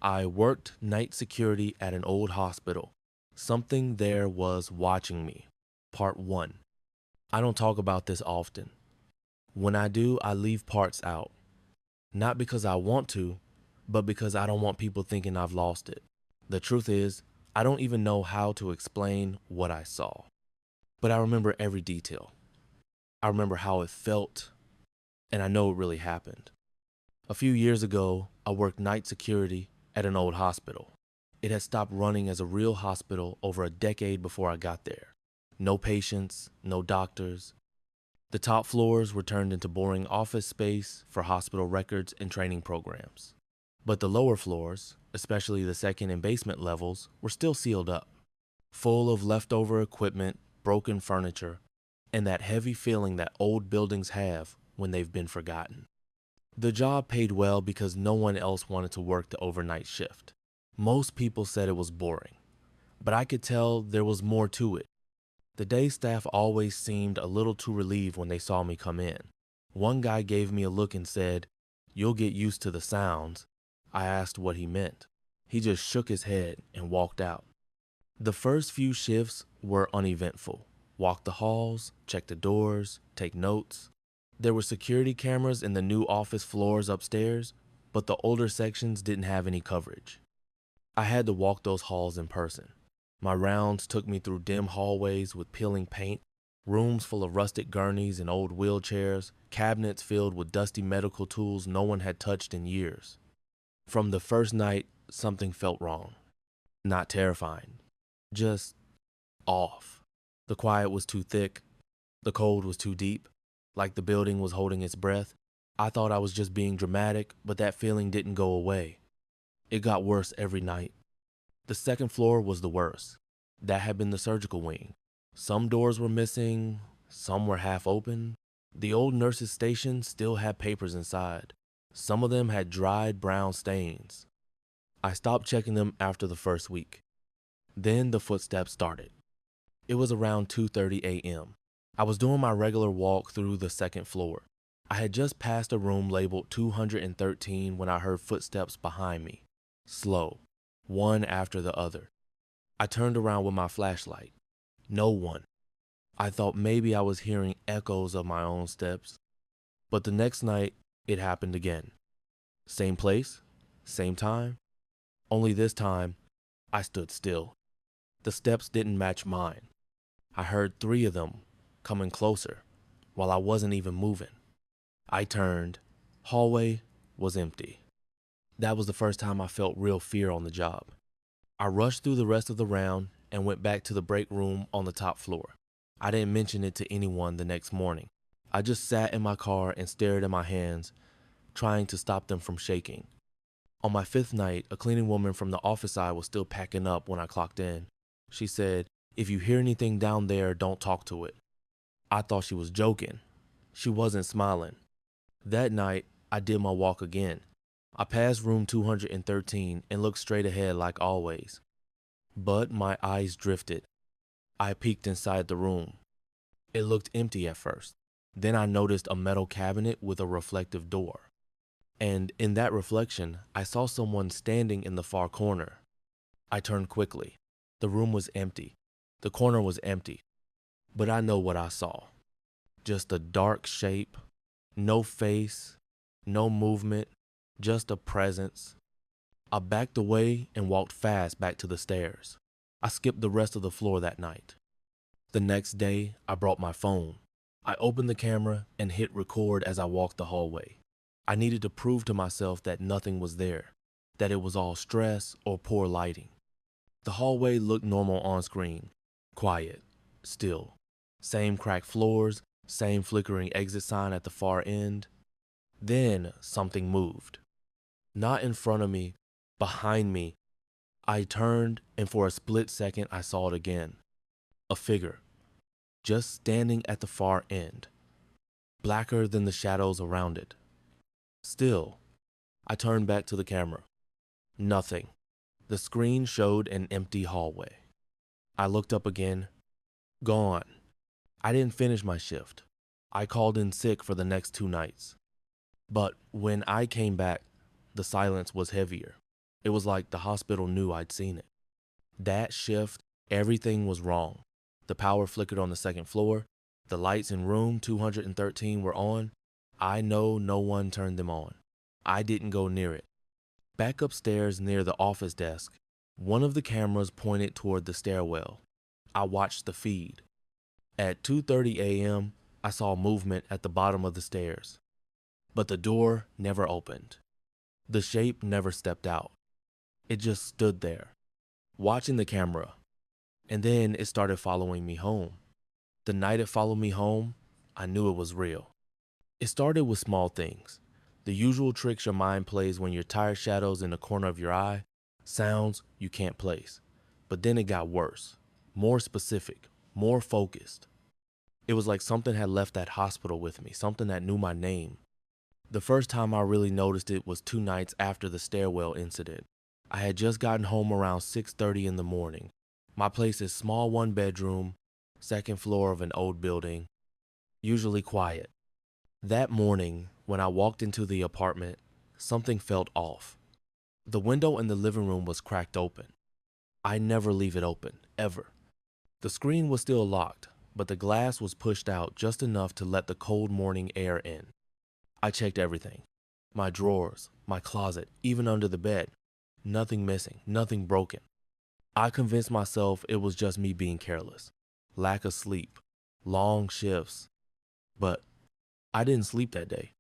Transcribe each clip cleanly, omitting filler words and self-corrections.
I worked night security at an old hospital. Something there was watching me. Part 1. I don't talk about this often. When I do, I leave parts out. Not because I want to, but because I don't want people thinking I've lost it. The truth is, I don't even know how to explain what I saw. But I remember every detail. I remember how it felt, and I know it really happened. A few years ago, I worked night security at an old hospital. It had stopped running as a real hospital over a decade before I got there. No patients, no doctors. The top floors were turned into boring office space for hospital records and training programs. But the lower floors, especially the second and basement levels, were still sealed up, full of leftover equipment, broken furniture, and that heavy feeling that old buildings have when they've been forgotten. The job paid well because no one else wanted to work the overnight shift. Most people said it was boring, but I could tell there was more to it. The day staff always seemed a little too relieved when they saw me come in. One guy gave me a look and said, "You'll get used to the sounds." I asked what he meant. He just shook his head and walked out. The first few shifts were uneventful. Walk the halls, check the doors, take notes. There were security cameras in the new office floors upstairs, but the older sections didn't have any coverage. I had to walk those halls in person. My rounds took me through dim hallways with peeling paint, rooms full of rusted gurneys and old wheelchairs, cabinets filled with dusty medical tools no one had touched in years. From the first night, something felt wrong. Not terrifying, just off. The quiet was too thick, the cold was too deep, like the building was holding its breath. I thought I was just being dramatic, but that feeling didn't go away. It got worse every night. The second floor was the worst. That had been the surgical wing. Some doors were missing, some were half open. The old nurse's station still had papers inside. Some of them had dried brown stains. I stopped checking them after the first week. Then the footsteps started. It was around 2:30 a.m. I was doing my regular walk through the second floor. I had just passed a room labeled 213 when I heard footsteps behind me. Slow, one after the other. I turned around with my flashlight. No one. I thought maybe I was hearing echoes of my own steps. But the next night, it happened again. Same place, same time. Only this time, I stood still. The steps didn't match mine. I heard 3 of them coming closer while I wasn't even moving. I turned. Hallway was empty. That was the first time I felt real fear on the job. I rushed through the rest of the round and went back to the break room on the top floor. I didn't mention it to anyone the next morning. I just sat in my car and stared at my hands, trying to stop them from shaking. On my 5th night, a cleaning woman from the office side was still packing up when I clocked in. She said, "If you hear anything down there, don't talk to it." I thought she was joking. She wasn't smiling. That night, I did my walk again. I passed room 213 and looked straight ahead like always. But my eyes drifted. I peeked inside the room. It looked empty at first. Then I noticed a metal cabinet with a reflective door. And in that reflection, I saw someone standing in the far corner. I turned quickly. The room was empty. The corner was empty. But I know what I saw. Just a dark shape, no face, no movement, just a presence. I backed away and walked fast back to the stairs. I skipped the rest of the floor that night. The next day, I brought my phone. I opened the camera and hit record as I walked the hallway. I needed to prove to myself that nothing was there, that it was all stress or poor lighting. The hallway looked normal on screen, quiet, still. Same cracked floors, same flickering exit sign at the far end. Then something moved. Not in front of me, behind me. I turned, and for a split second I saw it again. A figure, just standing at the far end, blacker than the shadows around it. Still, I turned back to the camera. Nothing. The screen showed an empty hallway. I looked up again. Gone. I didn't finish my shift. I called in sick for the next 2 nights. But when I came back, the silence was heavier. It was like the hospital knew I'd seen it. That shift, everything was wrong. The power flickered on the second floor. The lights in room 213 were on. I know no one turned them on. I didn't go near it. Back upstairs near the office desk, one of the cameras pointed toward the stairwell. I watched the feed. At 2:30 a.m., I saw movement at the bottom of the stairs. But the door never opened. The shape never stepped out. It just stood there, watching the camera. And then it started following me home. The night it followed me home, I knew it was real. It started with small things. The usual tricks your mind plays when your tired shadows in the corner of your eye, sounds you can't place. But then it got worse, more specific, more focused. It was like something had left that hospital with me, something that knew my name. The first time I really noticed it was 2 nights after the stairwell incident. I had just gotten home around 6:30 in the morning. My place is small 1-bedroom, second floor of an old building, usually quiet. That morning, when I walked into the apartment, something felt off. The window in the living room was cracked open. I never leave it open, ever. The screen was still locked, but the glass was pushed out just enough to let the cold morning air in. I checked everything. My drawers, my closet, even under the bed. Nothing missing, nothing broken. I convinced myself it was just me being careless. Lack of sleep, long shifts. But I didn't sleep that day.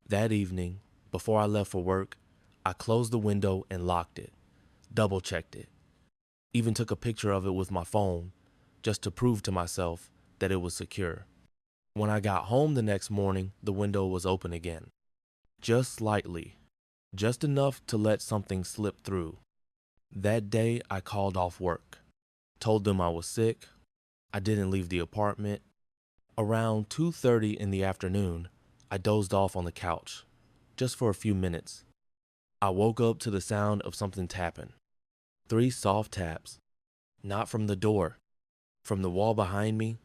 That evening, before I left for work, I closed the window and locked it, double-checked it. Even took a picture of it with my phone, just to prove to myself that it was secure. When I got home the next morning, the window was open again. Just slightly, just enough to let something slip through. That day, I called off work, told them I was sick. I didn't leave the apartment. Around 2:30 in the afternoon, I dozed off on the couch, just for a few minutes. I woke up to the sound of something tapping. 3 soft taps, not from the door, from the wall behind me.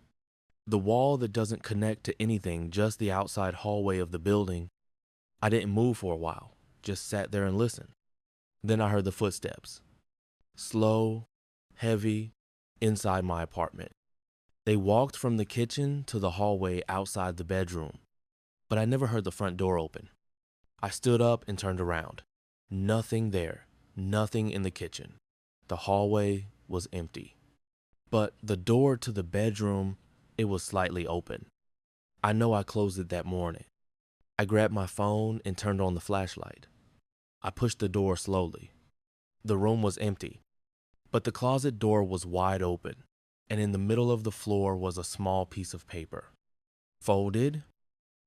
The wall that doesn't connect to anything, just the outside hallway of the building. I didn't move for a while, just sat there and listened. Then I heard the footsteps. Slow, heavy, inside my apartment. They walked from the kitchen to the hallway outside the bedroom, but I never heard the front door open. I stood up and turned around. Nothing there, nothing in the kitchen. The hallway was empty. But the door to the bedroom, it was slightly open. I know I closed it that morning. I grabbed my phone and turned on the flashlight. I pushed the door slowly. The room was empty, but the closet door was wide open, and in the middle of the floor was a small piece of paper. Folded,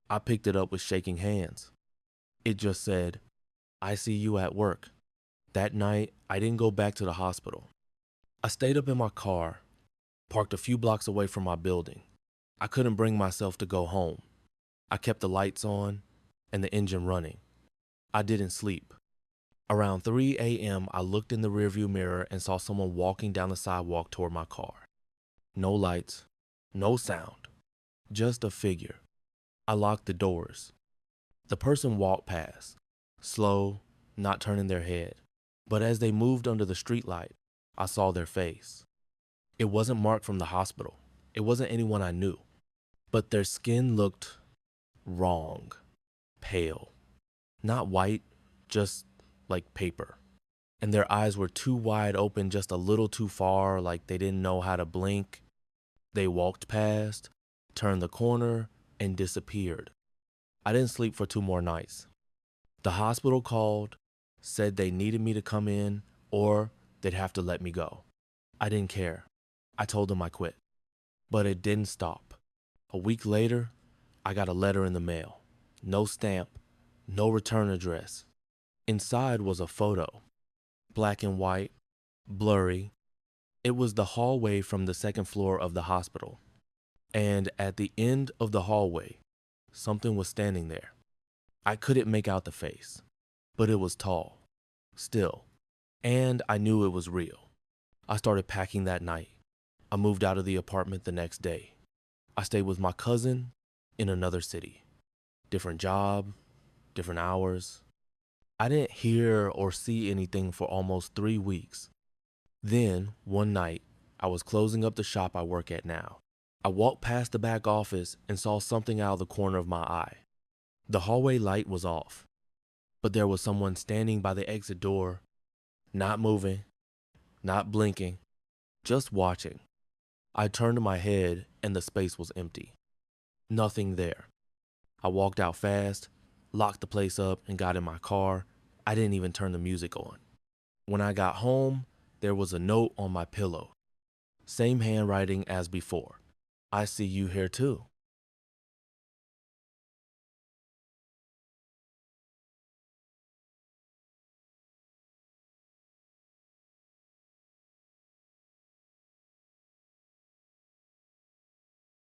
I picked it up with shaking hands. It just said, "I see you at work." That night, I didn't go back to the hospital. I stayed up in my car, parked a few blocks away from my building. I couldn't bring myself to go home. I kept the lights on and the engine running. I didn't sleep. Around 3 a.m., I looked in the rearview mirror and saw someone walking down the sidewalk toward my car. No lights, no sound, just a figure. I locked the doors. The person walked past, slow, not turning their head. But as they moved under the streetlight, I saw their face. It wasn't Mark from the hospital. It wasn't anyone I knew. But their skin looked wrong, pale. Not white, just like paper. And their eyes were too wide open, just a little too far, like they didn't know how to blink. They walked past, turned the corner, and disappeared. I didn't sleep for 2 more nights. The hospital called, said they needed me to come in, or they'd have to let me go. I didn't care. I told them I quit. But it didn't stop. A week later, I got a letter in the mail. No stamp, no return address. Inside was a photo. Black and white, blurry. It was the hallway from the second floor of the hospital. And at the end of the hallway, something was standing there. I couldn't make out the face, but it was tall, still, and I knew it was real. I started packing that night. I moved out of the apartment the next day. I stayed with my cousin in another city. Different job, different hours. I didn't hear or see anything for almost 3 weeks. Then, one night, I was closing up the shop I work at now. I walked past the back office and saw something out of the corner of my eye. The hallway light was off, but there was someone standing by the exit door, not moving, not blinking, just watching. I turned my head and the space was empty. Nothing there. I walked out fast, locked the place up, and got in my car. I didn't even turn the music on. When I got home, there was a note on my pillow. Same handwriting as before. I see you here too.